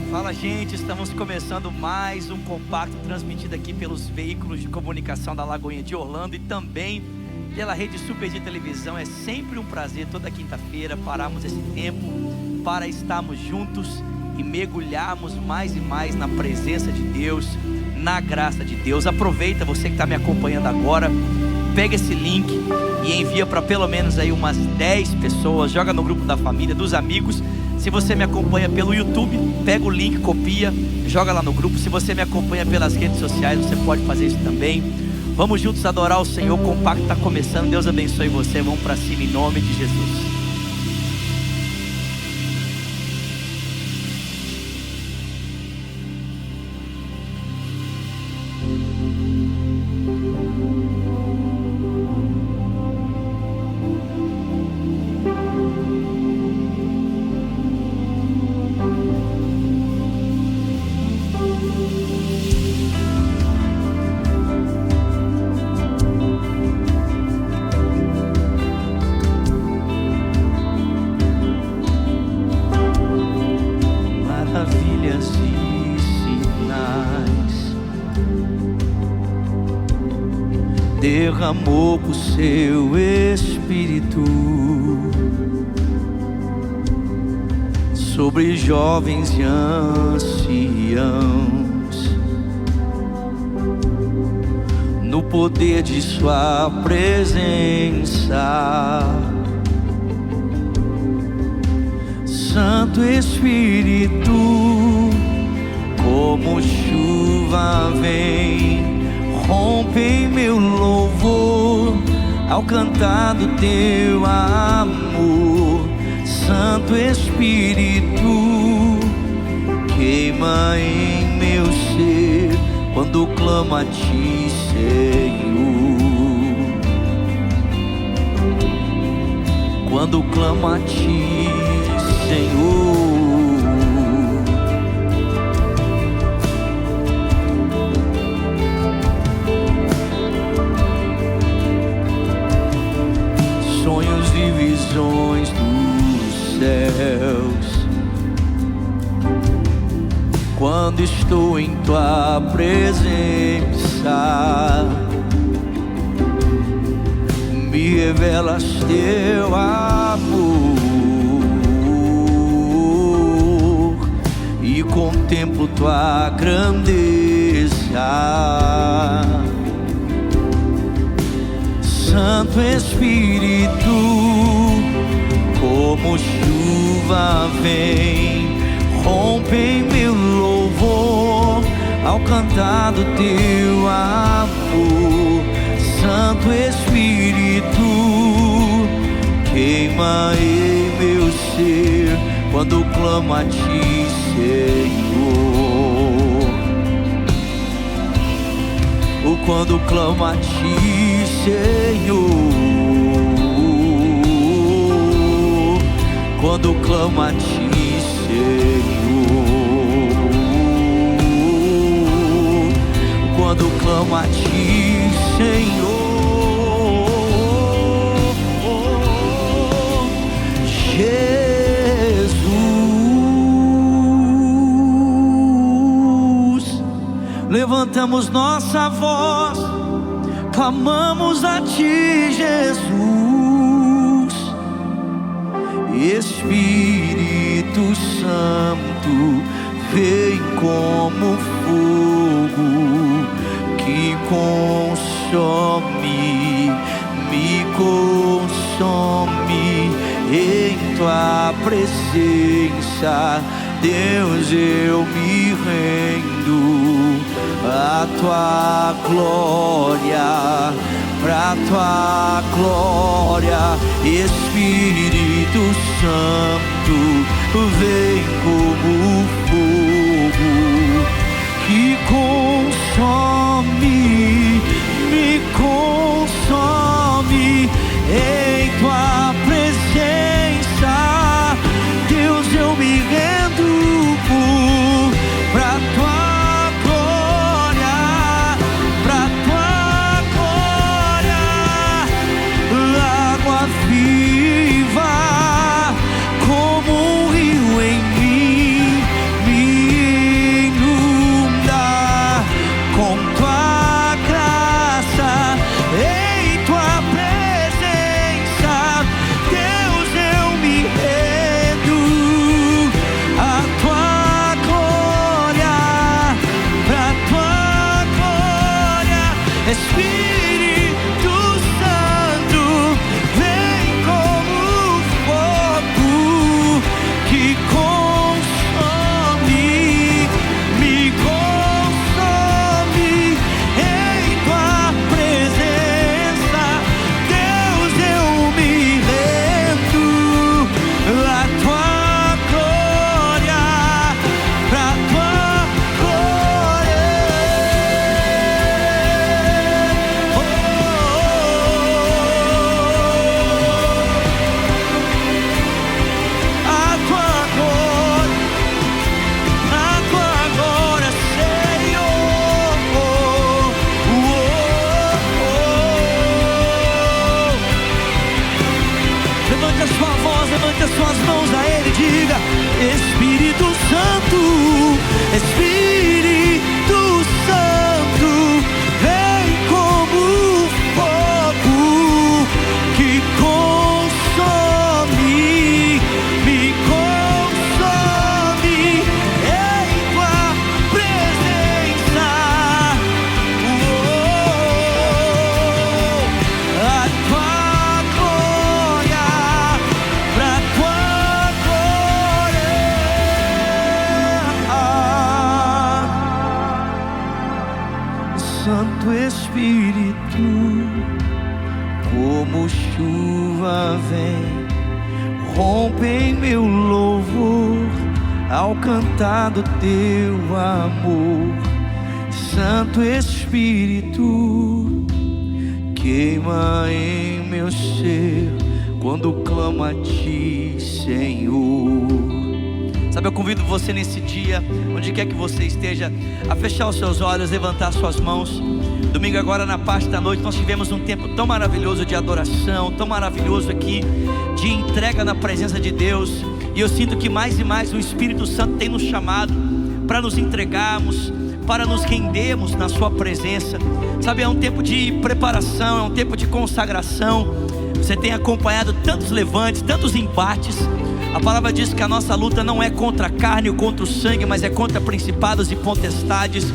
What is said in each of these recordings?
Fala, gente, estamos começando mais um compacto transmitido aqui pelos veículos de comunicação da Lagoinha de Orlando e também pela rede Super de televisão. É sempre um prazer toda quinta-feira pararmos esse tempo para estarmos juntos e mergulharmos mais e mais na presença de Deus, na graça de Deus. Aproveita, você que está me acompanhando agora, pega esse link e envia para pelo menos aí umas 10 pessoas, joga no grupo da família, dos amigos. Se você me acompanha pelo YouTube, pega o link, copia, joga lá no grupo. Se você me acompanha pelas redes sociais, você pode fazer isso também. Vamos juntos adorar o Senhor. O compacto está começando. Deus abençoe você. Vamos para cima em nome de Jesus. Derramou o seu Espírito sobre jovens e anciãos, no poder de sua presença. Santo Espírito, como chuva vem, rompe em meu louvor ao cantar do teu amor. Santo Espírito, queima em meu ser quando clamo a ti, Senhor. Quando clamo a ti, Senhor. Sonhos e visões dos céus, quando estou em tua presença, me revelas teu amor e contemplo tua grandeza. Santo Espírito, como chuva vem, rompe em meu louvor ao cantar do teu amor. Santo Espírito, queima em meu ser quando clamo a ti, Senhor. Quando clamo a ti, Senhor. Quando clamo a ti, Senhor. Quando clamo a ti, Senhor. Jesus, levantamos nossa voz, clamamos a ti, Jesus. Espírito Santo, vem como fogo que consome, me consome em tua presença. Deus, eu me rendo à tua glória, pra tua glória. Espírito Santo, vem como fogo que consome, me consome em tua presença. Deus, eu me rendo pra tua viva como um rio em mim. Santo Espírito, como chuva vem, rompe em meu louvor, ao cantar do teu amor. Santo Espírito, queima em meu ser, quando clamo a ti, Senhor. Sabe, eu convido você nesse dia, onde quer que você esteja, a fechar os seus olhos, levantar suas mãos. Domingo agora, na parte da noite, nós tivemos um tempo tão maravilhoso de adoração, tão maravilhoso aqui, de entrega na presença de Deus. E eu sinto que mais e mais o Espírito Santo tem nos chamado para nos entregarmos, para nos rendermos na sua presença. Sabe, é um tempo de preparação, é um tempo de consagração. Você tem acompanhado tantos levantes, tantos embates. A palavra diz que a nossa luta não é contra a carne ou contra o sangue, mas é contra principados e potestades,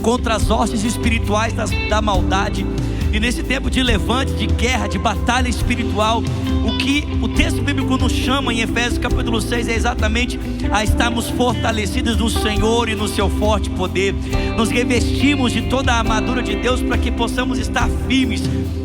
contra as hostes espirituais da maldade. E nesse tempo de levante, de guerra, de batalha espiritual, o que o texto bíblico nos chama em Efésios capítulo 6 é exatamente a estarmos fortalecidos no Senhor e no seu forte poder. Nos revestimos de toda a armadura de Deus para que possamos estar firmes.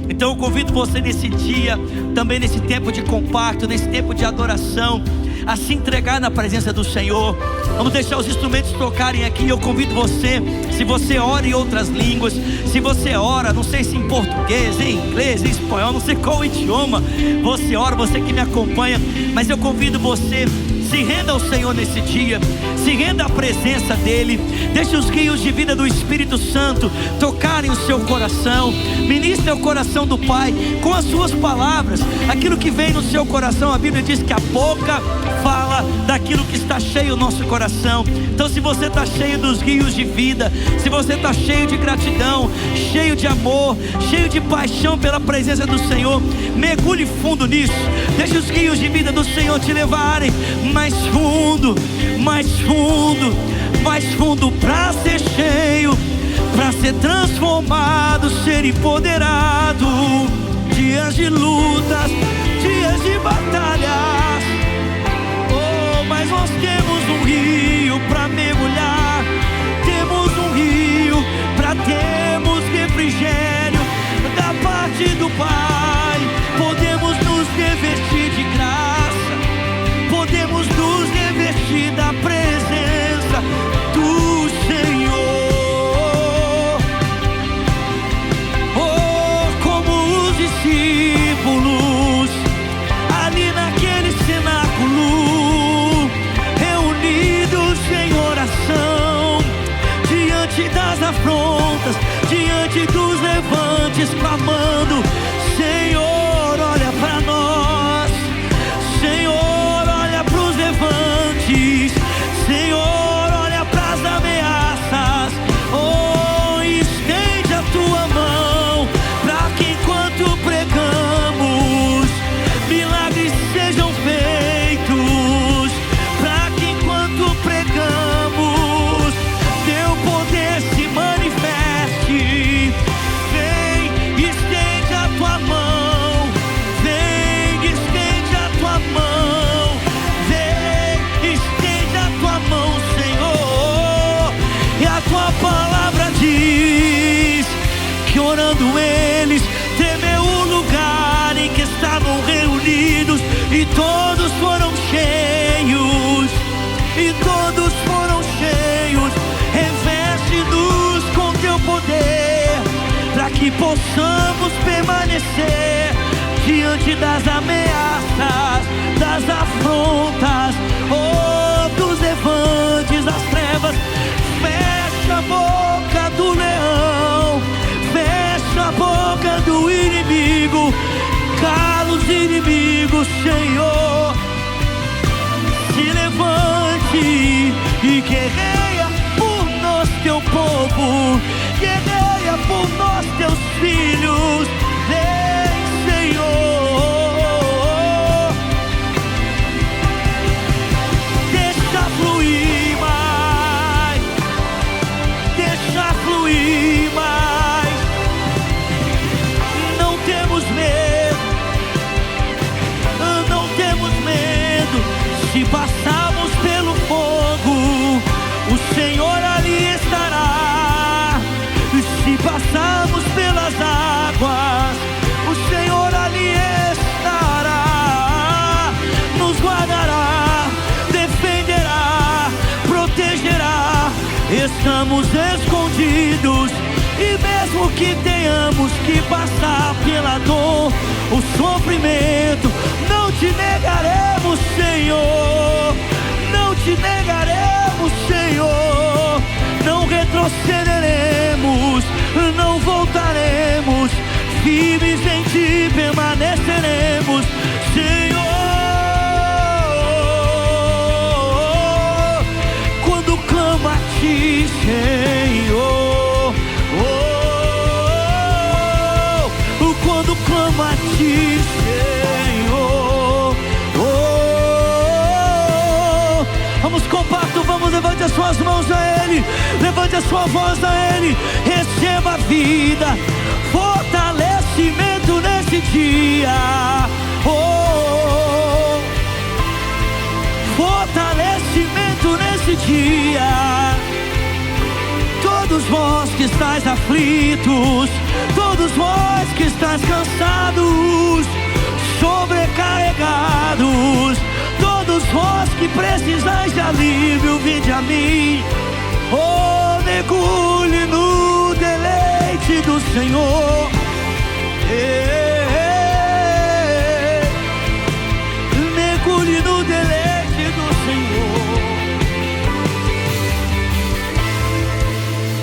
Então eu convido você nesse dia, também nesse tempo de compacto, nesse tempo de adoração, a se entregar na presença do Senhor. Vamos deixar os instrumentos tocarem aqui. Eu convido você, se você ora em outras línguas, se você ora, não sei se em português, em inglês, em espanhol, não sei qual idioma você ora, você que me acompanha, mas eu convido você, se renda ao Senhor nesse dia, se renda à presença dEle, deixe os rios de vida do Espírito Santo tocarem o seu coração, ministre o coração do Pai com as suas palavras, aquilo que vem no seu coração. A Bíblia diz que a boca fala daquilo que está cheio o nosso coração. Então, se você está cheio dos rios de vida, se você está cheio de gratidão, cheio de amor, cheio de paixão pela presença do Senhor, mergulhe fundo nisso, deixe os rios de vida do Senhor te levarem mais fundo, mais fundo, mais fundo, para ser cheio, para ser transformado, ser empoderado. Dias de lutas, dias de batalhas, oh, mas nós temos um rio para mergulhar, temos um rio para termos refrigério da parte do Pai. Podemos nos revestir de graça, podemos nos revestir da presença do Senhor. Oh, como os discípulos ali naquele cenáculo, reunidos em oração, diante das afrontas, diante dos levantes, clamando: Senhor, olha para nós, Senhor, olha para os levantes, Senhor, olha para as ameaças. Oh, estende a tua mão para que enquanto pregamos, milagres sejam feitos, para que enquanto pregamos, teu poder se manifeste. Vem, estende a tua mão, vem, estende a tua mão, vem, estende a tua mão, Senhor. E a tua palavra diz que orando eles, tremeu o lugar em que estavam reunidos, e todos foram cheios, e todos foram cheios. Reveste-nos com teu poder, para que possamos permanecer diante das ameaças, das afrontas, oh, dos levantes, das trevas. Fecha a boca do leão, fecha a boca do inimigo, cala os inimigos, Senhor. Se levante e guerreia por nós, teu povo, guerreia por nós, teus filhos. Vem, Senhor, deixa fluir mais, deixa fluir mais. Não temos medo, não temos medo. Se passarmos pelo Estamos escondidos, e mesmo que tenhamos que passar pela dor, o sofrimento, não te negaremos, Senhor. Não te negaremos, Senhor. Não retrocederemos, não voltaremos, firmes em ti permaneceremos, Senhor. Quando clamo a ti, Senhor, quando clamo a ti, Senhor, vamos compacto, vamos, levante as suas mãos a Ele, levante a sua voz a Ele, receba vida, fortalecimento nesse dia, fortalecimento nesse dia. Todos vós que estáis aflitos, todos vós que estáis cansados, sobrecarregados, todos vós que precisais de alívio, vinde a mim. Mergulhe no deleite do Senhor. Mergulhe no deleite do Senhor.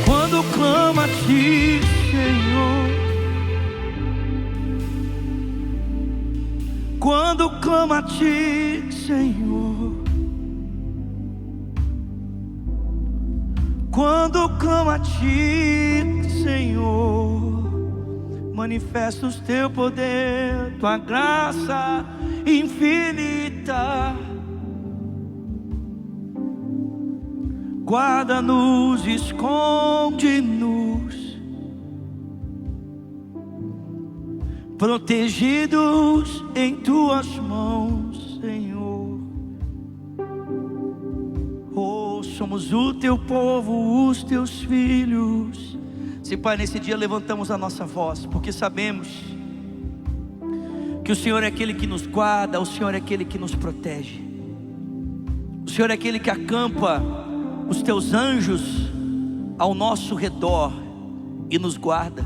Quando clamo a ti, Senhor, quando clamo a ti, Senhor, quando clamo a ti, Senhor, manifesta o teu poder, tua graça infinita. Guarda-nos, esconde-nos, protegidos em tuas mãos, Senhor. Somos o teu povo, os teus filhos. Se, Pai, nesse dia levantamos a nossa voz, porque sabemos que o Senhor é aquele que nos guarda, o Senhor é aquele que nos protege, o Senhor é aquele que acampa os teus anjos ao nosso redor e nos guarda.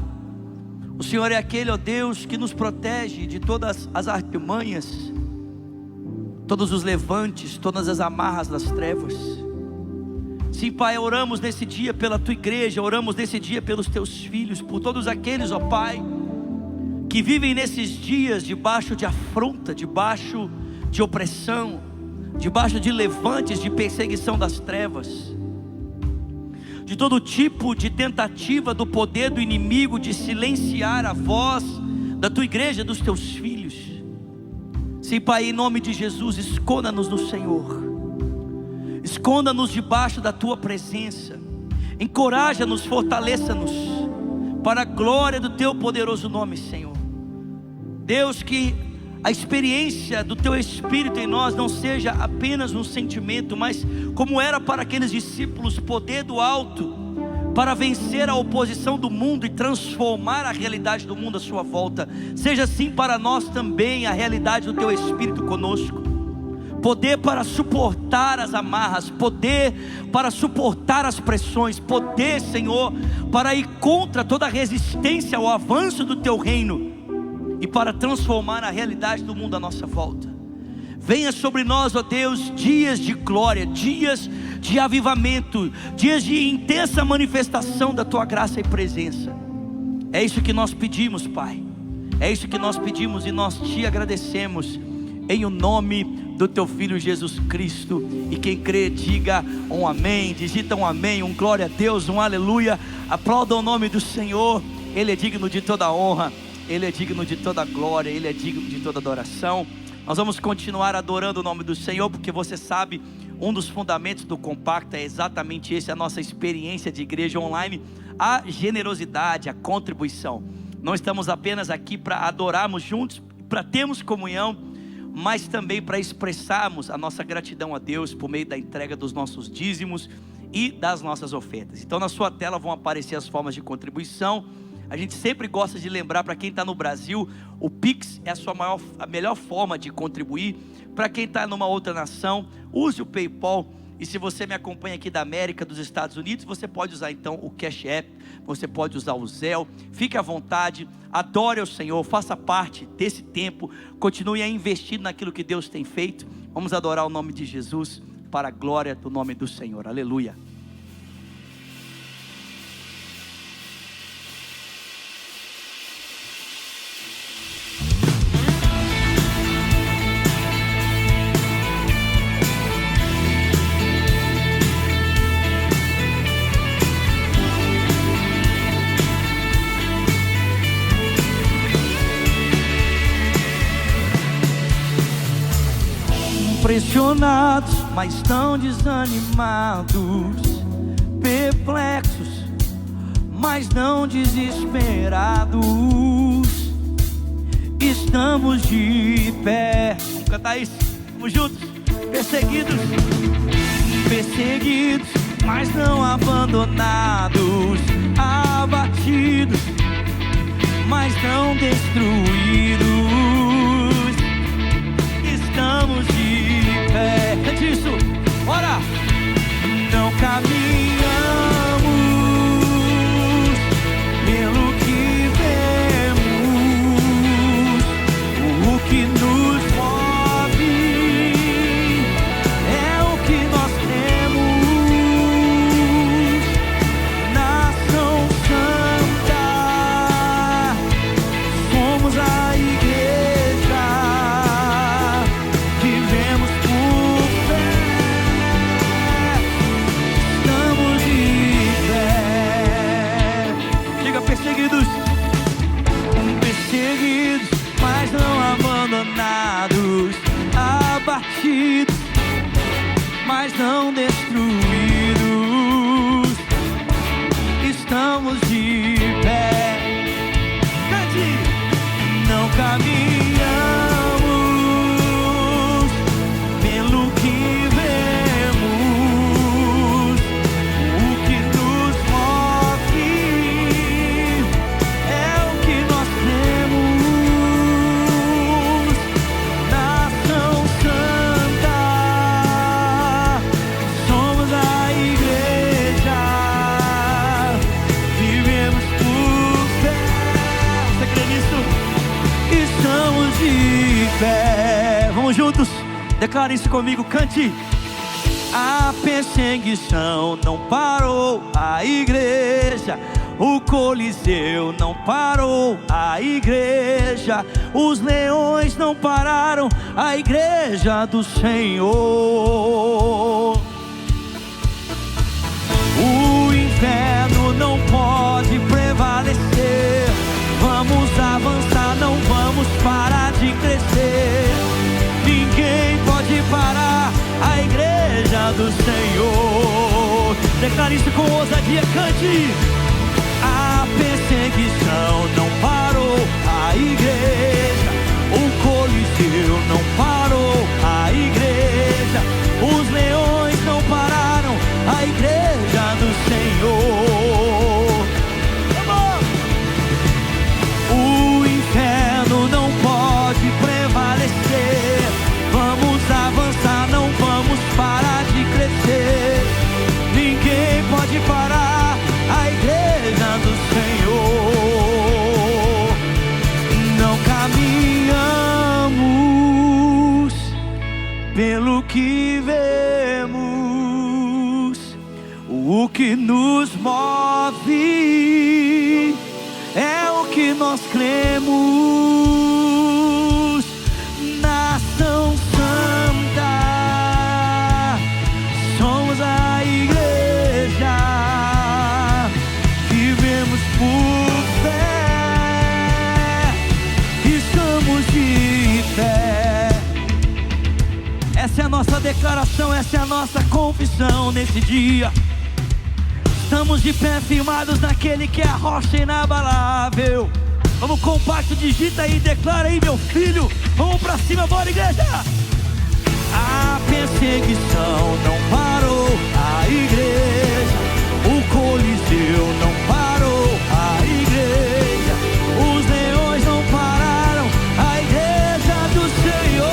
O Senhor é aquele, ó Deus, que nos protege de todas as artimanhas, todos os levantes, todas as amarras das trevas. Sim, Pai, oramos nesse dia pela tua igreja, oramos nesse dia pelos teus filhos, por todos aqueles, ó Pai, que vivem nesses dias debaixo de afronta, debaixo de opressão, debaixo de levantes, de perseguição das trevas, de todo tipo de tentativa do poder do inimigo de silenciar a voz da tua igreja, dos teus filhos. Sim, Pai, em nome de Jesus, esconda-nos no Senhor, esconda-nos debaixo da tua presença, encoraja-nos, fortaleça-nos, para a glória do teu poderoso nome, Senhor. Deus, que a experiência do teu Espírito em nós não seja apenas um sentimento, mas como era para aqueles discípulos, poder do alto, para vencer a oposição do mundo e transformar a realidade do mundo à sua volta. Seja assim para nós também a realidade do teu Espírito conosco. Poder para suportar as amarras, poder para suportar as pressões, poder, Senhor, para ir contra toda a resistência ao avanço do teu reino e para transformar a realidade do mundo à nossa volta. Venha sobre nós, ó Deus, dias de glória, dias de avivamento, dias de intensa manifestação da tua graça e presença. É isso que nós pedimos, Pai, é isso que nós pedimos e nós te agradecemos, em o nome do teu Filho Jesus Cristo. E quem crê, diga um amém, digita um amém, um glória a Deus, um aleluia. Aplauda o nome do Senhor, Ele é digno de toda honra, Ele é digno de toda glória, Ele é digno de toda adoração. Nós vamos continuar adorando o nome do Senhor, porque você sabe, um dos fundamentos do Compacta é exatamente esse, a nossa experiência de igreja online, a generosidade, a contribuição. Não estamos apenas aqui para adorarmos juntos, para termos comunhão, mas também para expressarmos a nossa gratidão a Deus por meio da entrega dos nossos dízimos e das nossas ofertas. Então na sua tela vão aparecer as formas de contribuição. A gente sempre gosta de lembrar, para quem está no Brasil, o Pix é a melhor forma de contribuir. Para quem está numa outra nação, use o PayPal, E se você me acompanha aqui da América, dos Estados Unidos, você pode usar então o Cash App, você pode usar o Zelle. Fique à vontade, adore ao Senhor, faça parte desse tempo, continue a investir naquilo que Deus tem feito. Vamos adorar o nome de Jesus para a glória do nome do Senhor. Aleluia. Pressionados, mas tão desanimados, perplexos, mas não desesperados, estamos de pé. Vamos cantar isso? Vamos juntos. Perseguidos, mas não abandonados, abatidos, mas não destruídos, estamos de pé. Cante isso, bora! Não caminhamos pelo que vemos, o que nos move é o que nós temos. Nação Santa, somos a igreja, vivemos por fé, estamos de pé. Diga: perseguidos, mas não abandonados, abatidos, mas não destruídos, estamos de pé. Cante! Não caminhamos pelo que vemos, o que nos move é o que nós temos. Nação Santa, somos a igreja, vivemos por fé. Você crê nisso? Estamos de pé. Vamos juntos, declare isso comigo, cante. A perseguição não parou a igreja, o Coliseu não parou a igreja, os leões não pararam a igreja do Senhor. O inferno não pode prevalecer. Vamos avançar, não vamos parar de crescer. Ninguém pode parar a igreja do Senhor. Declare isso com ousadia, cante. A perseguição não parou a igreja, o Coliseu não parou a igreja, os leões não pararam a igreja do Senhor. Vamos! O inferno não pode prevalecer. Vamos avançar, não vamos parar de crescer. Ninguém pode parar a igreja do Senhor. Não caminhamos pelo que vemos, o que nos move é o que nós cremos. Nação Santa, somos a igreja, vivemos por fé, estamos de pé. Essa é a nossa declaração, essa é a nossa confissão nesse dia. Estamos de pé, firmados naquele que é a rocha inabalável. Vamos, compacto, digita aí, declara aí, meu filho. Vamos pra cima, bora, igreja! A perseguição não parou a igreja, o Coliseu não parou a igreja, os leões não pararam a igreja do Senhor.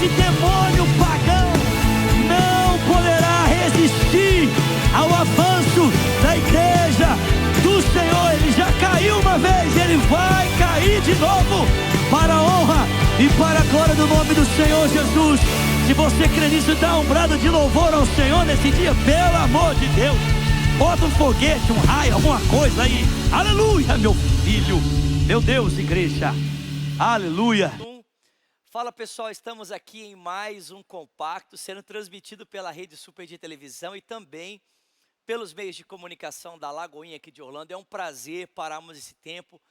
esse demônio pagão não poderá resistir ao avanço da igreja do Senhor. Ele já caiu uma vez, ele vai cair de novo, para a honra e para a glória do nome do Senhor Jesus. Se você crê nisso, dá um brado de louvor ao Senhor nesse dia, pelo amor de Deus. Bota um foguete, um raio, alguma coisa aí. Aleluia, meu filho. Meu Deus, igreja. Aleluia. Fala, pessoal, estamos aqui em mais um compacto, sendo transmitido pela Rede Super de Televisão e também pelos meios de comunicação da Lagoinha aqui de Orlando. É um prazer pararmos esse tempo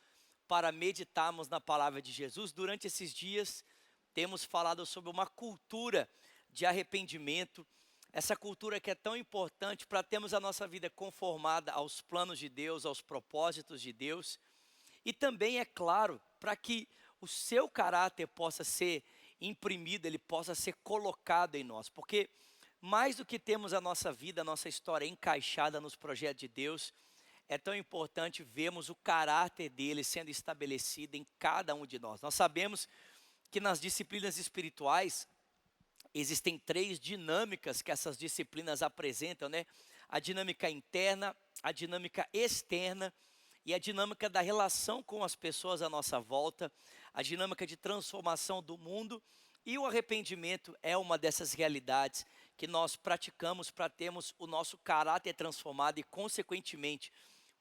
para meditarmos na palavra de Jesus. Durante esses dias, temos falado sobre uma cultura de arrependimento, essa cultura que é tão importante para termos a nossa vida conformada aos planos de Deus, aos propósitos de Deus, e também, é claro, para que o seu caráter possa ser imprimido, ele possa ser colocado em nós, porque mais do que termos a nossa vida, a nossa história encaixada nos projetos de Deus, é tão importante vermos o caráter dele sendo estabelecido em cada um de nós. Nós sabemos que nas disciplinas espirituais existem 3 dinâmicas que essas disciplinas apresentam, né? A dinâmica interna, a dinâmica externa e a dinâmica da relação com as pessoas à nossa volta, a dinâmica de transformação do mundo, e o arrependimento é uma dessas realidades que nós praticamos para termos o nosso caráter transformado e, consequentemente,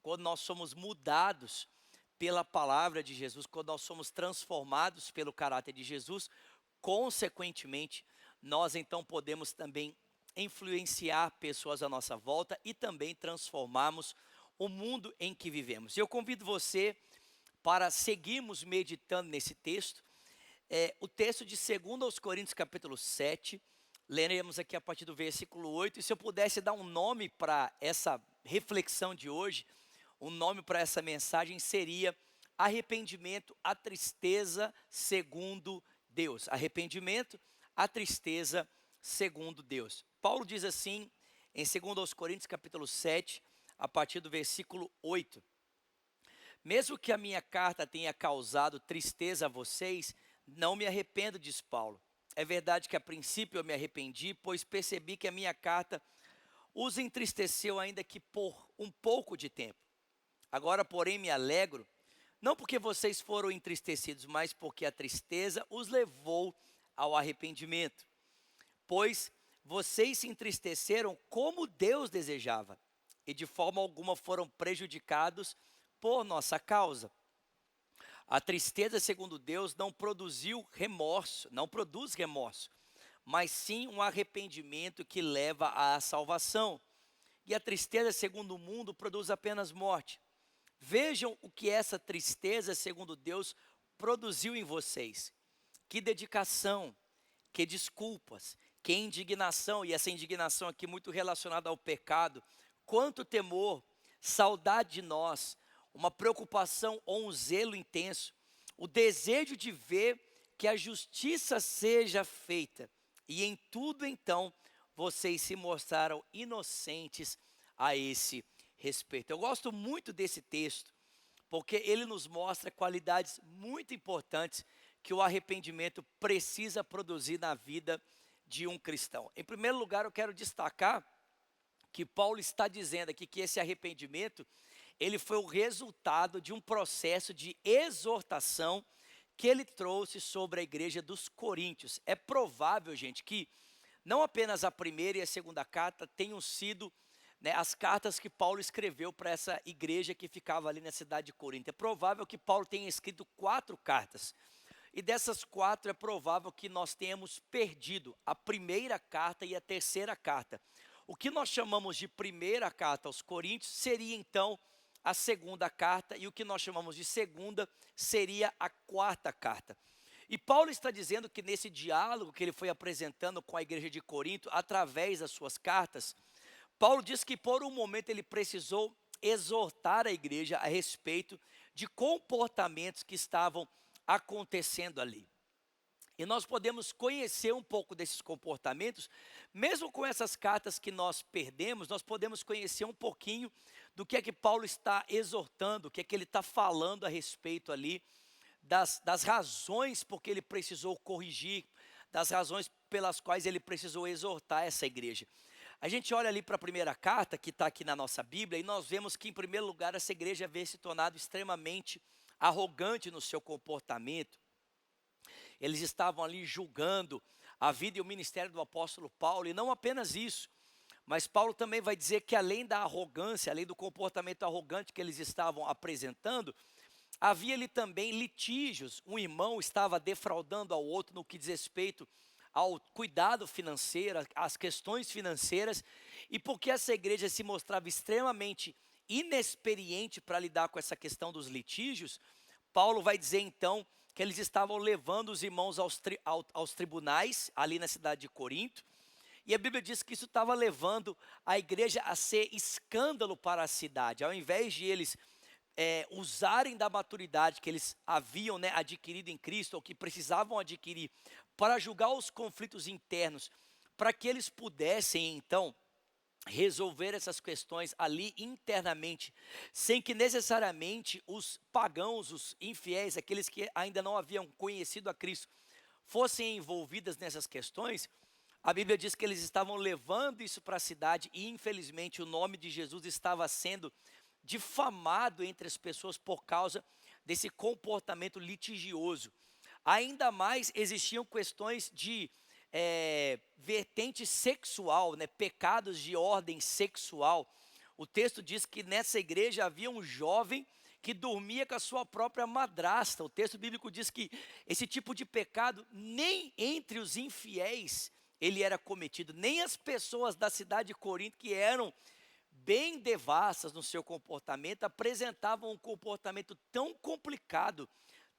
quando nós somos mudados pela palavra de Jesus, quando nós somos transformados pelo caráter de Jesus, consequentemente, nós então podemos também influenciar pessoas à nossa volta e também transformarmos o mundo em que vivemos. Eu convido você para seguirmos meditando nesse texto, o texto de 2 Coríntios capítulo 7, leremos aqui a partir do versículo 8, e se eu pudesse dar um nome para essa reflexão de hoje, um nome para essa mensagem seria arrependimento, a tristeza segundo Deus. Arrependimento, a tristeza segundo Deus. Paulo diz assim, em 2 Coríntios capítulo 7, a partir do versículo 8. Mesmo que a minha carta tenha causado tristeza a vocês, não me arrependo, diz Paulo. É verdade que a princípio eu me arrependi, pois percebi que a minha carta os entristeceu ainda que por um pouco de tempo. Agora, porém, me alegro, não porque vocês foram entristecidos, mas porque a tristeza os levou ao arrependimento. Pois vocês se entristeceram como Deus desejava, e de forma alguma foram prejudicados por nossa causa. A tristeza, segundo Deus, não produz remorso, mas sim um arrependimento que leva à salvação. E a tristeza, segundo o mundo, produz apenas morte. Vejam o que essa tristeza, segundo Deus, produziu em vocês. Que dedicação, que desculpas, que indignação, e essa indignação aqui muito relacionada ao pecado, quanto temor, saudade de nós, uma preocupação ou um zelo intenso, o desejo de ver que a justiça seja feita, e em tudo então vocês se mostraram inocentes a esse respeito. Eu gosto muito desse texto, porque ele nos mostra qualidades muito importantes que o arrependimento precisa produzir na vida de um cristão. Em primeiro lugar, eu quero destacar que Paulo está dizendo aqui que esse arrependimento, ele foi o resultado de um processo de exortação que ele trouxe sobre a igreja dos Coríntios. É provável, gente, que não apenas a primeira e a segunda carta tenham sido, né, as cartas que Paulo escreveu para essa igreja que ficava ali na cidade de Corinto. É provável que Paulo tenha escrito 4 cartas. E dessas 4 é provável que nós tenhamos perdido a primeira carta e a terceira carta. O que nós chamamos de primeira carta aos Coríntios seria então a segunda carta, e o que nós chamamos de segunda seria a quarta carta. E Paulo está dizendo que nesse diálogo que ele foi apresentando com a igreja de Corinto, através das suas cartas, Paulo diz que por um momento ele precisou exortar a igreja a respeito de comportamentos que estavam acontecendo ali. E nós podemos conhecer um pouco desses comportamentos, mesmo com essas cartas que nós perdemos, nós podemos conhecer um pouquinho do que é que Paulo está exortando, o que é que ele está falando a respeito ali, das razões por que ele precisou corrigir, das razões pelas quais ele precisou exortar essa igreja. A gente olha ali para a primeira carta, que está aqui na nossa Bíblia, e nós vemos que, em primeiro lugar, essa igreja havia se tornado extremamente arrogante no seu comportamento. Eles estavam ali julgando a vida e o ministério do apóstolo Paulo, e não apenas isso, mas Paulo também vai dizer que além da arrogância, além do comportamento arrogante que eles estavam apresentando, havia ali também litígios. Um irmão estava defraudando ao outro no que diz respeito ao cuidado financeiro, às questões financeiras, e porque essa igreja se mostrava extremamente inexperiente para lidar com essa questão dos litígios, Paulo vai dizer então que eles estavam levando os irmãos aos tribunais, ali na cidade de Corinto, e a Bíblia diz que isso estava levando a igreja a ser escândalo para a cidade. Ao invés de eles usarem da maturidade que eles haviam, né, adquirido em Cristo, ou que precisavam adquirir, para julgar os conflitos internos, para que eles pudessem então resolver essas questões ali internamente, sem que necessariamente os pagãos, os infiéis, aqueles que ainda não haviam conhecido a Cristo, fossem envolvidas nessas questões. A Bíblia diz que eles estavam levando isso para a cidade e infelizmente o nome de Jesus estava sendo difamado entre as pessoas por causa desse comportamento litigioso. Ainda mais existiam questões de vertente sexual, né, pecados de ordem sexual. O texto diz que nessa igreja havia um jovem que dormia com a sua própria madrasta. O texto bíblico diz que esse tipo de pecado nem entre os infiéis ele era cometido, nem as pessoas da cidade de Corinto, que eram bem devassas no seu comportamento, apresentavam um comportamento tão complicado,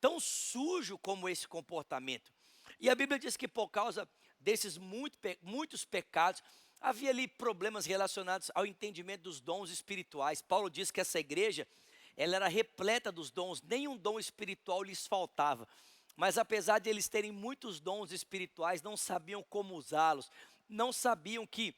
tão sujo como esse comportamento. E a Bíblia diz que por causa desses muitos pecados, havia ali problemas relacionados ao entendimento dos dons espirituais. Paulo diz que essa igreja, ela era repleta dos dons, nenhum dom espiritual lhes faltava. Mas apesar de eles terem muitos dons espirituais, não sabiam como usá-los, não sabiam que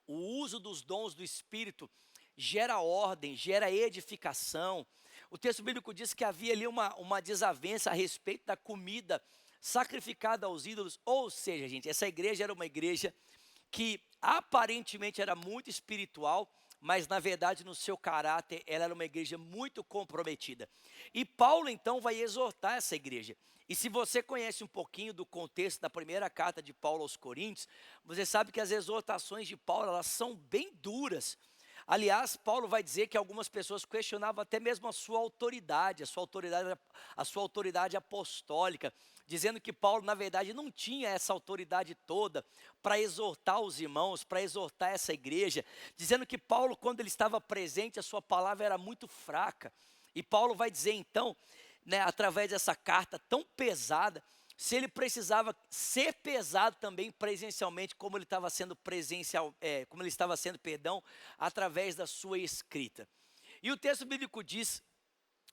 o uso dos dons do Espírito gera ordem, gera edificação. O texto bíblico diz que havia ali uma desavença a respeito da comida sacrificada aos ídolos. Ou seja, gente, essa igreja era uma igreja que aparentemente era muito espiritual, mas na verdade no seu caráter ela era uma igreja muito comprometida. E Paulo então vai exortar essa igreja. E se você conhece um pouquinho do contexto da primeira carta de Paulo aos Coríntios, você sabe que as exortações de Paulo, elas são bem duras. Aliás, Paulo vai dizer que algumas pessoas questionavam até mesmo a sua autoridade apostólica, dizendo que Paulo, na verdade, não tinha essa autoridade toda para exortar os irmãos, para exortar essa igreja, dizendo que Paulo, quando ele estava presente, a sua palavra era muito fraca. E Paulo vai dizer então, né, através dessa carta tão pesada, se ele precisava ser pesado também presencialmente, como ele estava sendo através da sua escrita. E o texto bíblico diz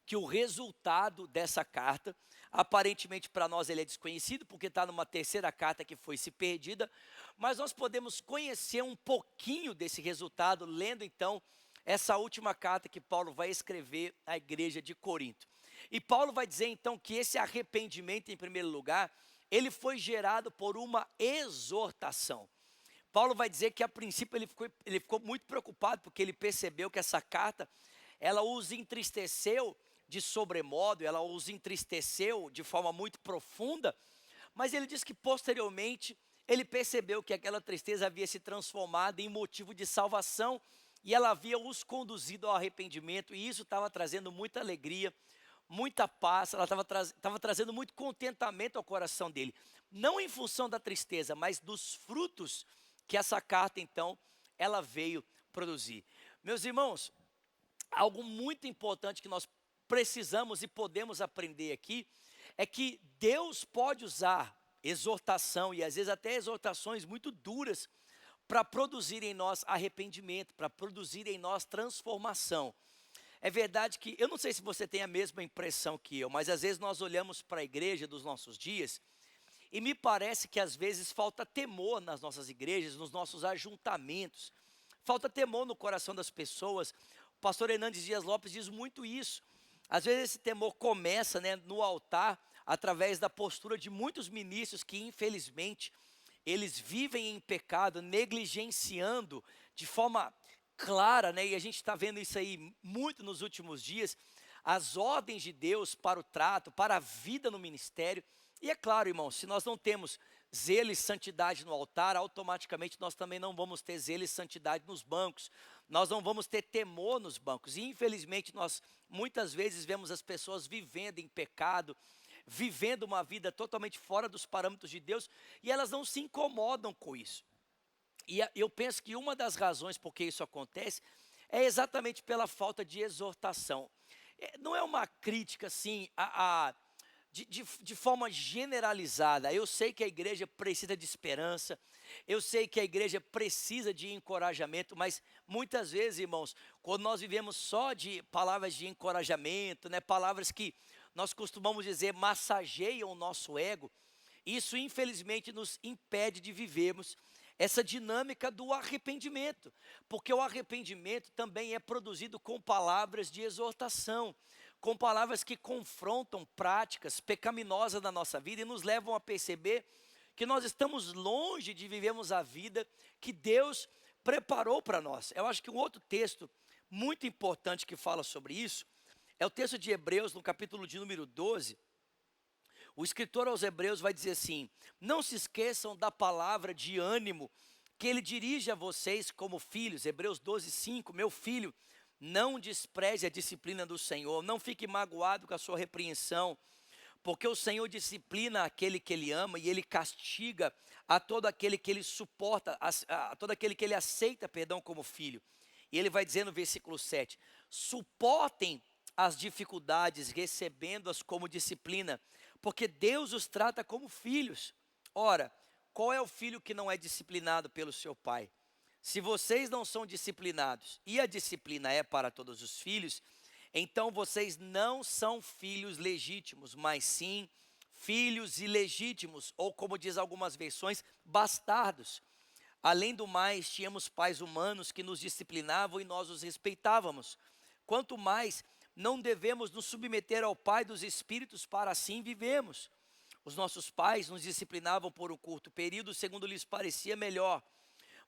que o resultado dessa carta, aparentemente para nós ele é desconhecido, porque está numa terceira carta que foi se perdida, mas nós podemos conhecer um pouquinho desse resultado, lendo então essa última carta que Paulo vai escrever à igreja de Corinto. E Paulo vai dizer então que esse arrependimento, em primeiro lugar, ele foi gerado por uma exortação. Paulo vai dizer que a princípio ele ficou muito preocupado, porque ele percebeu que essa carta, ela os entristeceu de sobremodo, ela os entristeceu de forma muito profunda, mas ele diz que posteriormente ele percebeu que aquela tristeza havia se transformado em motivo de salvação, e ela havia os conduzido ao arrependimento, e isso estava trazendo muita alegria, muita paz, ela estava trazendo muito contentamento ao coração dele, não em função da tristeza, mas dos frutos que essa carta então, ela veio produzir. Meus irmãos, algo muito importante que nós precisamos e podemos aprender aqui, é que Deus pode usar exortação, e às vezes até exortações muito duras, para produzir em nós arrependimento, para produzir em nós transformação. É verdade que, eu não sei se você tem a mesma impressão que eu, mas às vezes nós olhamos para a igreja dos nossos dias, e me parece que às vezes falta temor nas nossas igrejas, nos nossos ajuntamentos, falta temor no coração das pessoas. O pastor Hernandes Dias Lopes diz muito isso. Às vezes esse temor começa, né, no altar, através da postura de muitos ministros que, infelizmente, eles vivem em pecado, negligenciando de forma clara, né? E a gente está vendo isso aí muito nos últimos dias, as ordens de Deus para o trato, para a vida no ministério. E é claro, irmãos, se nós não temos zelo e santidade no altar, automaticamente nós também não vamos ter zelo e santidade nos bancos. Nós não vamos ter temor nos bancos. E infelizmente nós muitas vezes vemos as pessoas vivendo em pecado, vivendo uma vida totalmente fora dos parâmetros de Deus, e elas não se incomodam com isso. E eu penso que uma das razões por que isso acontece é exatamente pela falta de exortação. Não é uma crítica assim de forma generalizada. Eu sei que a igreja precisa de esperança, eu sei que a igreja precisa de encorajamento, mas muitas vezes, irmãos, quando nós vivemos só de palavras de encorajamento, né, palavras que nós costumamos dizer massageiam o nosso ego, isso infelizmente nos impede de vivermos essa dinâmica do arrependimento, porque o arrependimento também é produzido com palavras de exortação, com palavras que confrontam práticas pecaminosas na nossa vida e nos levam a perceber que nós estamos longe de vivermos a vida que Deus preparou para nós. Eu acho que um outro texto muito importante que fala sobre isso é o texto de Hebreus, no capítulo de número 12. O escritor aos Hebreus vai dizer assim: não se esqueçam da palavra de ânimo que ele dirige a vocês como filhos. Hebreus 12, 5, meu filho, não despreze a disciplina do Senhor, não fique magoado com a sua repreensão, porque o Senhor disciplina aquele que ele ama e ele castiga a todo aquele que ele suporta, a todo aquele que ele aceita, perdão, como filho. E ele vai dizer no versículo 7, suportem as dificuldades, recebendo-as como disciplina, porque Deus os trata como filhos. Ora, qual é o filho que não é disciplinado pelo seu pai? Se vocês não são disciplinados, e a disciplina é para todos os filhos, então vocês não são filhos legítimos, mas sim filhos ilegítimos, ou como diz algumas versões, bastardos. Além do mais, tínhamos pais humanos que nos disciplinavam e nós os respeitávamos. Quanto mais, não devemos nos submeter ao Pai dos Espíritos para assim vivemos. Os nossos pais nos disciplinavam por um curto período, segundo lhes parecia melhor.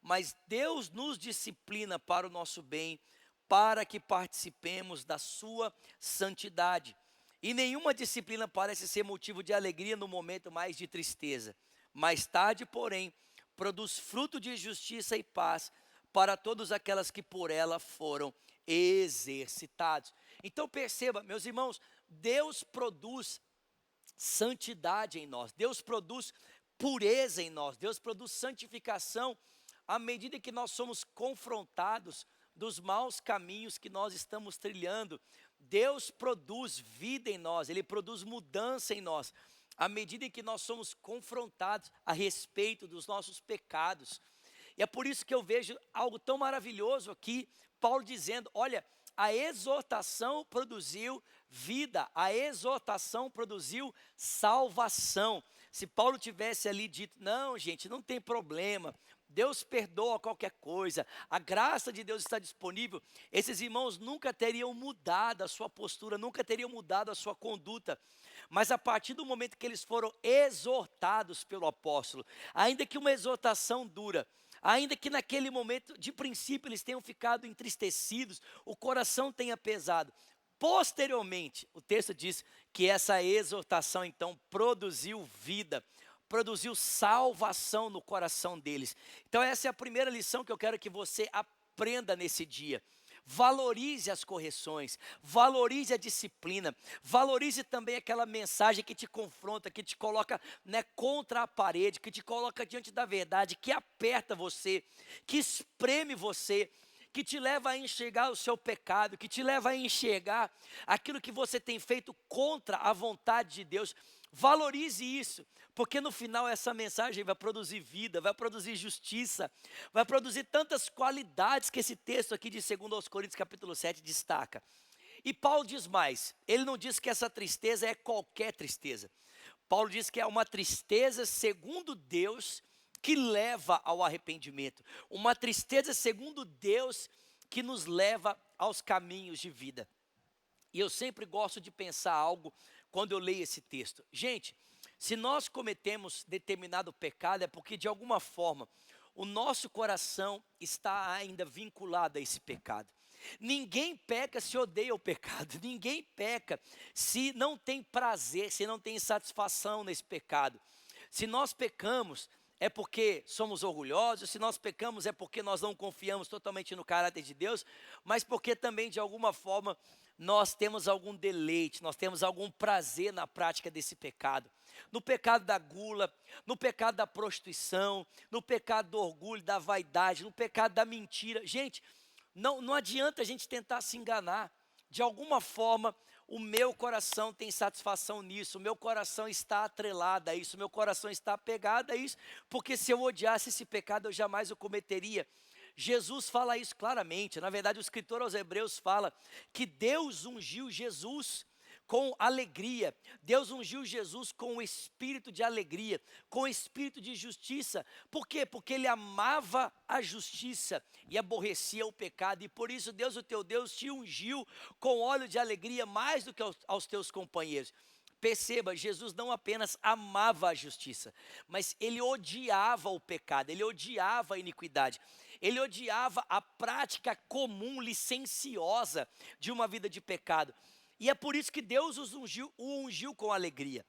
Mas Deus nos disciplina para o nosso bem, para que participemos da sua santidade. E nenhuma disciplina parece ser motivo de alegria no momento mais de tristeza. Mais tarde, porém, produz fruto de justiça e paz para todas aquelas que por ela foram exercitados. Então perceba, meus irmãos, Deus produz santidade em nós, Deus produz pureza em nós, Deus produz santificação à medida que nós somos confrontados dos maus caminhos que nós estamos trilhando. Deus produz vida em nós, Ele produz mudança em nós, à medida em que nós somos confrontados a respeito dos nossos pecados. E é por isso que eu vejo algo tão maravilhoso aqui, Paulo dizendo, olha, a exortação produziu vida, a exortação produziu salvação. Se Paulo tivesse ali dito, não gente, não tem problema, Deus perdoa qualquer coisa, a graça de Deus está disponível, esses irmãos nunca teriam mudado a sua postura, nunca teriam mudado a sua conduta. Mas a partir do momento que eles foram exortados pelo apóstolo, ainda que uma exortação dura, ainda que naquele momento de princípio eles tenham ficado entristecidos, o coração tenha pesado, posteriormente o texto diz que essa exortação então produziu vida, produziu salvação no coração deles. Então essa é a primeira lição que eu quero que você aprenda nesse dia. Valorize as correções, valorize a disciplina, valorize também aquela mensagem que te confronta, que te coloca, né, contra a parede, que te coloca diante da verdade, que aperta você, que espreme você, que te leva a enxergar o seu pecado, que te leva a enxergar aquilo que você tem feito contra a vontade de Deus. Valorize isso, porque no final essa mensagem vai produzir vida, vai produzir justiça, vai produzir tantas qualidades que esse texto aqui de 2 Coríntios capítulo 7 destaca. E Paulo diz mais, ele não diz que essa tristeza é qualquer tristeza. Paulo diz que é uma tristeza segundo Deus que leva ao arrependimento, uma tristeza segundo Deus que nos leva aos caminhos de vida. E eu sempre gosto de pensar algo quando eu leio esse texto. Gente, se nós cometemos determinado pecado, é porque de alguma forma o nosso coração está ainda vinculado a esse pecado. Ninguém peca se odeia o pecado, ninguém peca se não tem prazer, se não tem satisfação nesse pecado. Se nós pecamos, é porque somos orgulhosos, se nós pecamos é porque nós não confiamos totalmente no caráter de Deus, mas porque também de alguma forma nós temos algum deleite, nós temos algum prazer na prática desse pecado. No pecado da gula, no pecado da prostituição, no pecado do orgulho, da vaidade, no pecado da mentira. Gente, não adianta a gente tentar se enganar. De alguma forma, o meu coração tem satisfação nisso, o meu coração está atrelado a isso, o meu coração está apegado a isso, porque se eu odiasse esse pecado, eu jamais o cometeria. Jesus fala isso claramente. Na verdade, o escritor aos Hebreus fala que Deus ungiu Jesus com alegria. Deus ungiu Jesus com o espírito de alegria, com o espírito de justiça. Por quê? Porque ele amava a justiça e aborrecia o pecado. E por isso Deus, o teu Deus, te ungiu com óleo de alegria mais do que aos teus companheiros. Perceba, Jesus não apenas amava a justiça, mas ele odiava o pecado, ele odiava a iniquidade, ele odiava a prática comum, licenciosa de uma vida de pecado. E é por isso que Deus o ungiu com alegria.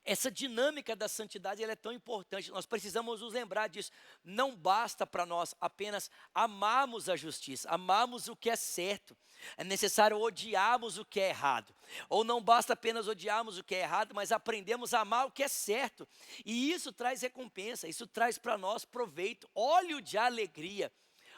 Essa dinâmica da santidade ela é tão importante, nós precisamos nos lembrar disso. Não basta para nós apenas amarmos a justiça, amarmos o que é certo. É necessário odiarmos o que é errado. Ou não basta apenas odiarmos o que é errado, mas aprendemos a amar o que é certo. E isso traz recompensa, isso traz para nós proveito, óleo de alegria.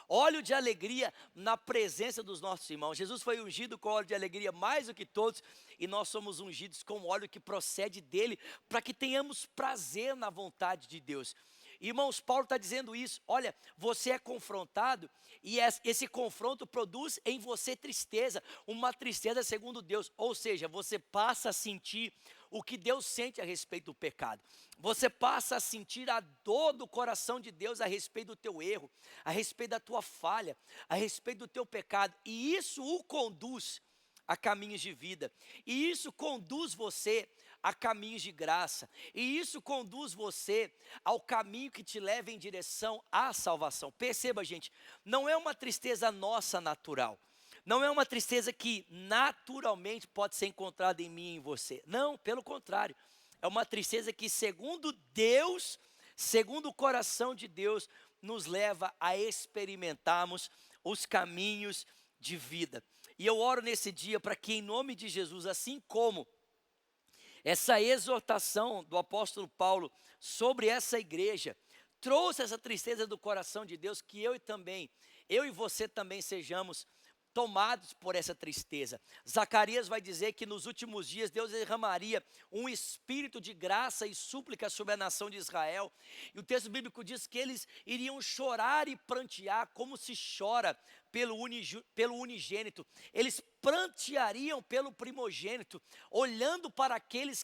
Óleo de alegria na presença dos nossos irmãos. Jesus foi ungido com óleo de alegria mais do que todos, e nós somos ungidos com óleo que procede dele, para que tenhamos prazer na vontade de Deus. Irmãos, Paulo está dizendo isso. Olha, você é confrontado e esse confronto produz em você tristeza, uma tristeza segundo Deus. Ou seja, você passa a sentir o que Deus sente a respeito do pecado. Você passa a sentir a dor do coração de Deus a respeito do teu erro, a respeito da tua falha, a respeito do teu pecado. E isso o conduz a caminhos de vida. E isso conduz você a caminhos de graça. E isso conduz você ao caminho que te leva em direção à salvação. Perceba, gente, não é uma tristeza nossa natural. Não é uma tristeza que naturalmente pode ser encontrada em mim e em você. Não, pelo contrário. É uma tristeza que, segundo Deus, segundo o coração de Deus, nos leva a experimentarmos os caminhos de vida. E eu oro nesse dia para que, em nome de Jesus, assim como essa exortação do apóstolo Paulo sobre essa igreja trouxe essa tristeza do coração de Deus, que eu e você também sejamos tomados por essa tristeza. Zacarias vai dizer que nos últimos dias Deus derramaria um espírito de graça e súplica sobre a nação de Israel. E o texto bíblico diz que eles iriam chorar e prantear como se chora pelo unigênito. Eles pranteariam pelo primogênito, olhando para aquele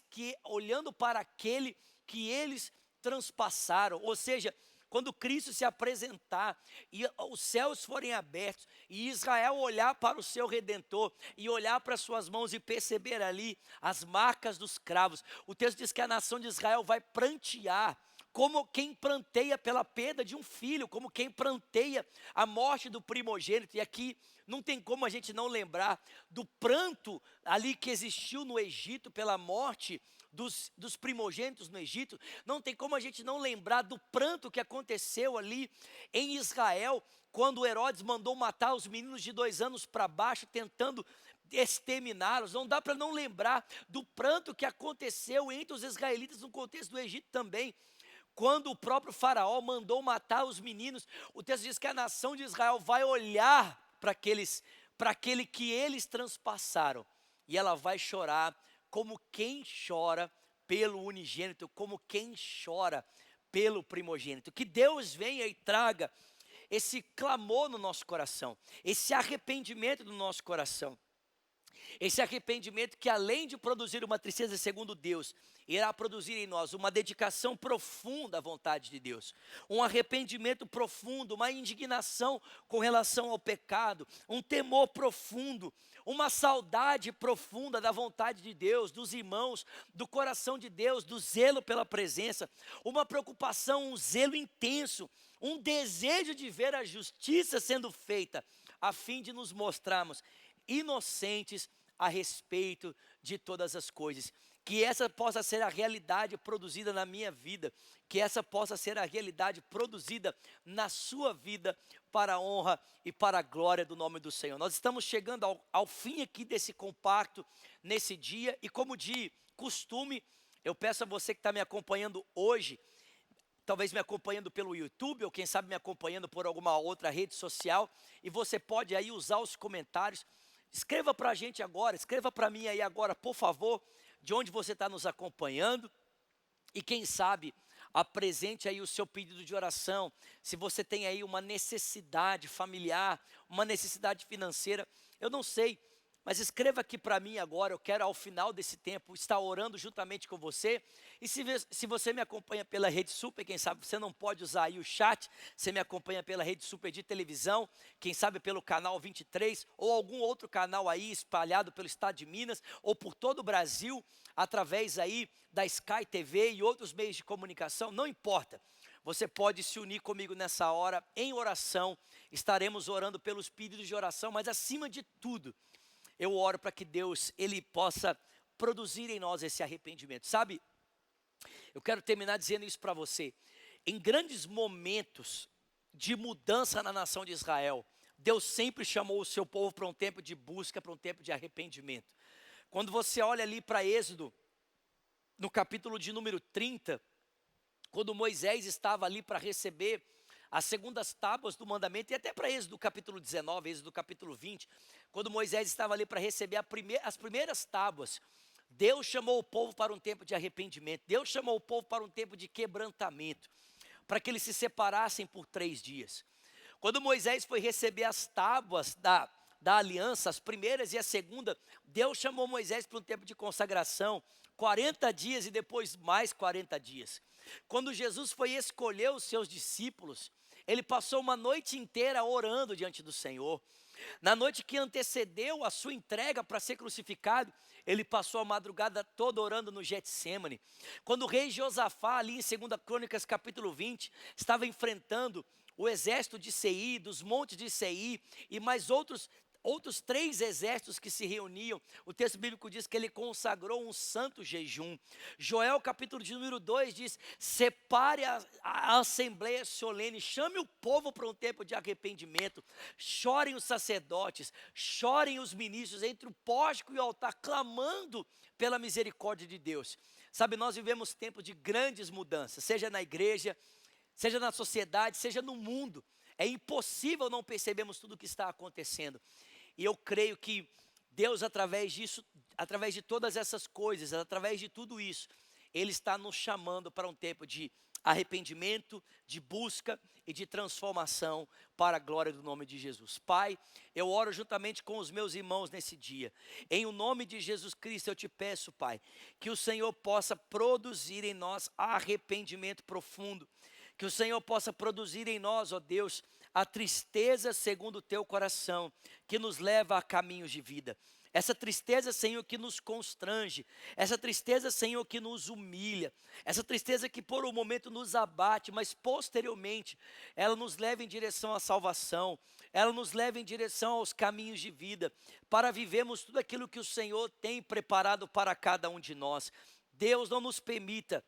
que eles transpassaram. Ou seja, quando Cristo se apresentar e os céus forem abertos e Israel olhar para o seu Redentor e olhar para suas mãos e perceber ali as marcas dos cravos, o texto diz que a nação de Israel vai prantear, como quem pranteia pela perda de um filho, como quem pranteia a morte do primogênito. E aqui não tem como a gente não lembrar do pranto ali que existiu no Egito pela morte dos primogênitos no Egito. Não tem como a gente não lembrar do pranto que aconteceu ali em Israel, quando Herodes mandou matar os meninos de 2 anos para baixo, tentando exterminá-los. Não dá para não lembrar do pranto que aconteceu entre os israelitas no contexto do Egito também, quando o próprio faraó mandou matar os meninos. O texto diz que a nação de Israel vai olhar para aquele que eles transpassaram, e ela vai chorar como quem chora pelo unigênito, como quem chora pelo primogênito. Que Deus venha e traga esse clamor no nosso coração, esse arrependimento no nosso coração. Esse arrependimento que, além de produzir uma tristeza segundo Deus, irá produzir em nós uma dedicação profunda à vontade de Deus, um arrependimento profundo, uma indignação com relação ao pecado, um temor profundo, uma saudade profunda da vontade de Deus, dos irmãos, do coração de Deus, do zelo pela presença, uma preocupação, um zelo intenso, um desejo de ver a justiça sendo feita, a fim de nos mostrarmos inocentes a respeito de todas as coisas. Que essa possa ser a realidade produzida na minha vida, que essa possa ser a realidade produzida na sua vida, para a honra e para a glória do nome do Senhor. Nós estamos chegando ao fim aqui desse compacto, nesse dia, e como de costume, eu peço a você que está me acompanhando hoje, talvez me acompanhando pelo YouTube, ou quem sabe me acompanhando por alguma outra rede social, e você pode aí usar os comentários. Escreva para a gente agora, escreva para mim aí agora, por favor, de onde você está nos acompanhando, e quem sabe apresente aí o seu pedido de oração. Se você tem aí uma necessidade familiar, uma necessidade financeira, eu não sei, mas escreva aqui para mim agora. Eu quero, ao final desse tempo, estar orando juntamente com você. E se você me acompanha pela Rede Super, quem sabe você não pode usar aí o chat, você me acompanha pela Rede Super de televisão, quem sabe pelo canal 23, ou algum outro canal aí espalhado pelo estado de Minas, ou por todo o Brasil, através aí da Sky TV e outros meios de comunicação, não importa. Você pode se unir comigo nessa hora em oração. Estaremos orando pelos pedidos de oração, mas acima de tudo, eu oro para que Deus, Ele possa produzir em nós esse arrependimento. Sabe, eu quero terminar dizendo isso para você. Em grandes momentos de mudança na nação de Israel, Deus sempre chamou o seu povo para um tempo de busca, para um tempo de arrependimento. Quando você olha ali para Êxodo, no capítulo de número 30, quando Moisés estava ali para receber as segundas tábuas do mandamento, e até para Êxodo capítulo 19, Êxodo capítulo 20, quando Moisés estava ali para receber as primeiras tábuas, Deus chamou o povo para um tempo de arrependimento, Deus chamou o povo para um tempo de quebrantamento, para que eles se separassem por 3 dias. Quando Moisés foi receber as tábuas da aliança, as primeiras e a segunda, Deus chamou Moisés para um tempo de consagração, 40 dias e depois mais 40 dias. Quando Jesus foi escolher os seus discípulos, ele passou uma noite inteira orando diante do Senhor. Na noite que antecedeu a sua entrega para ser crucificado, ele passou a madrugada toda orando no Getsêmani. Quando o rei Josafá, ali em 2 Crônicas capítulo 20, estava enfrentando o exército de Seir, dos montes de Seir, e mais outros 3 exércitos que se reuniam, o texto bíblico diz que ele consagrou um santo jejum. Joel capítulo de número 2 diz: separe a assembleia solene, chame o povo para um tempo de arrependimento, chorem os sacerdotes, chorem os ministros entre o pórtico e o altar, clamando pela misericórdia de Deus. Sabe, nós vivemos tempos de grandes mudanças, seja na igreja, seja na sociedade, seja no mundo. É impossível não percebermos tudo o que está acontecendo. E eu creio que Deus, através disso, através de todas essas coisas, através de tudo isso, Ele está nos chamando para um tempo de arrependimento, de busca e de transformação para a glória do nome de Jesus. Pai, eu oro juntamente com os meus irmãos nesse dia. Em o nome de Jesus Cristo eu te peço, Pai, que o Senhor possa produzir em nós arrependimento profundo. Que o Senhor possa produzir em nós, ó Deus, a tristeza segundo o teu coração, que nos leva a caminhos de vida. Essa tristeza, Senhor, que nos constrange, essa tristeza, Senhor, que nos humilha, essa tristeza que por um momento nos abate, mas posteriormente ela nos leva em direção à salvação, ela nos leva em direção aos caminhos de vida, para vivermos tudo aquilo que o Senhor tem preparado para cada um de nós. Deus, não nos permita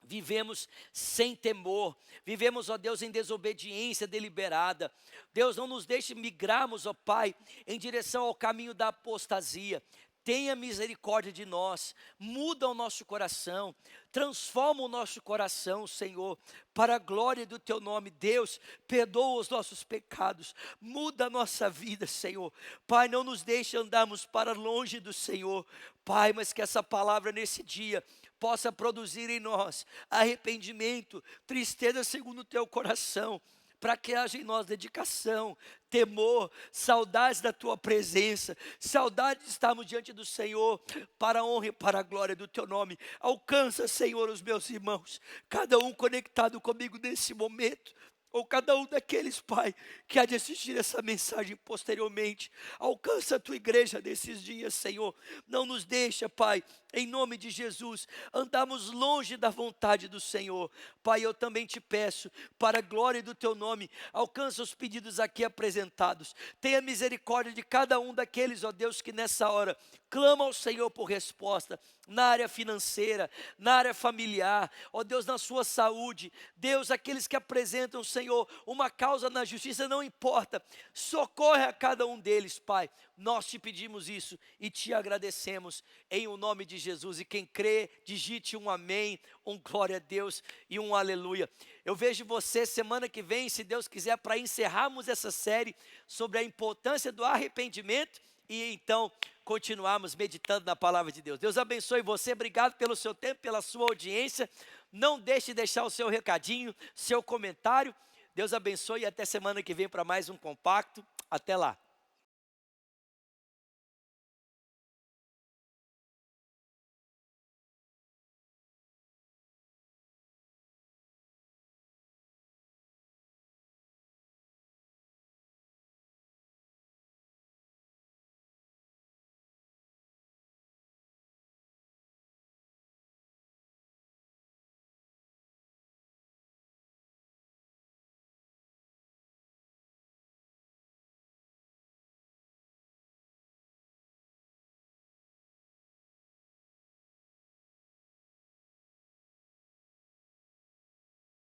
vivemos sem temor, vivemos, ó Deus, em desobediência deliberada. Deus, não nos deixe migrarmos, ó Pai, em direção ao caminho da apostasia. Tenha misericórdia de nós, muda o nosso coração, transforma o nosso coração, Senhor, para a glória do Teu nome. Deus, perdoa os nossos pecados, muda a nossa vida, Senhor. Pai, não nos deixe andarmos para longe do Senhor, Pai, mas que essa palavra nesse dia possa produzir em nós arrependimento, tristeza segundo o Teu coração, para que haja em nós dedicação, temor, saudades da tua presença, saudade de estarmos diante do Senhor, para a honra e para a glória do teu nome. Alcança, Senhor, os meus irmãos, cada um conectado comigo nesse momento, ou cada um daqueles, Pai, que há de assistir essa mensagem posteriormente. Alcança a tua igreja nesses dias, Senhor. Não nos deixa, Pai, em nome de Jesus, andarmos longe da vontade do Senhor. Pai, eu também te peço, para a glória do teu nome, alcança os pedidos aqui apresentados. Tenha misericórdia de cada um daqueles, ó Deus, que nessa hora clama ao Senhor por resposta, na área financeira, na área familiar, ó Deus, na sua saúde. Deus, aqueles que apresentam, Senhor, uma causa na justiça, não importa, socorre a cada um deles, Pai. Nós te pedimos isso e te agradecemos em o nome de Jesus. E quem crê, digite um amém, um glória a Deus e um aleluia. Eu vejo você semana que vem, se Deus quiser, para encerrarmos essa série sobre a importância do arrependimento e então continuarmos meditando na palavra de Deus. Deus abençoe você, obrigado pelo seu tempo, pela sua audiência. Não deixe de deixar o seu recadinho, seu comentário. Deus abençoe e até semana que vem para mais um compacto. Até lá.